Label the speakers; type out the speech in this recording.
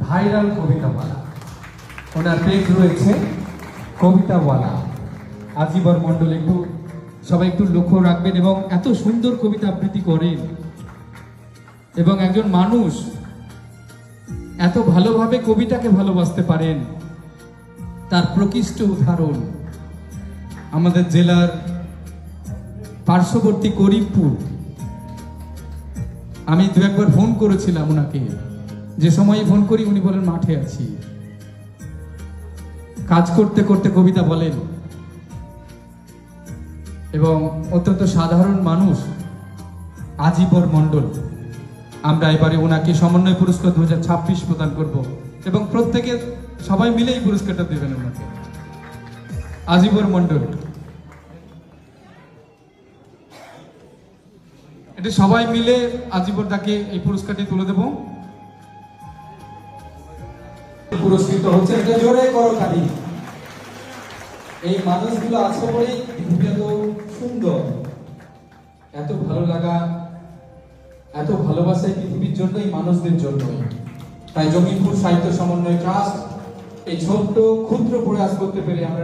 Speaker 1: Viral কবিতাওয়ালা। ওনার page রয়েছে কবিতাওয়ালা আজিবর মন্ডল। একটু সবাই একটু লক্ষ্য রাখবেন। এবং এত সুন্দর কবিতা আবৃত্তি করেন এবং একজন মানুষ এত ভালোভাবে কবিতাকে ভালোবাসতে পারেন, তার প্রকৃষ্ট উদাহরণ আমাদের জেলার পার্শ্ববর্তী করিমপুর। আমি দু একবার ফোন করেছিলাম ওনাকে, যে সময় ফোন করি উনি বলেন মাঠে আছি, কাজ করতে করতে কবিতা বলেন। এবং অত্যন্ত সাধারণ মানুষ আজিবর মন্ডল। আমরা এবারে ওনাকে সমন্বয় পুরস্কার 2026 প্রদান করব এবং প্রত্যেকে সবাই মিলে এই পুরস্কারটা দেবেন ওনাকে। আজিবর মন্ডল, এটা সবাই মিলে আজিবর তাকে এই পুরস্কারটি তুলে দেব। পুরস্কৃত হচ্ছে, এটা জোরে করো তালি। এই মানুষগুলো আছে বলেই পৃথিবী এত সুন্দর, এত ভালো লাগা, এত ভালোবাসা এই পৃথিবীর জন্য, এই মানুষদের জন্যই। তাই জঙ্গিপুর সাহিত্য সমন্বয় ট্রাস্ট এই ছোট্ট ক্ষুদ্র প্রয়াস করতে পেরে আমরা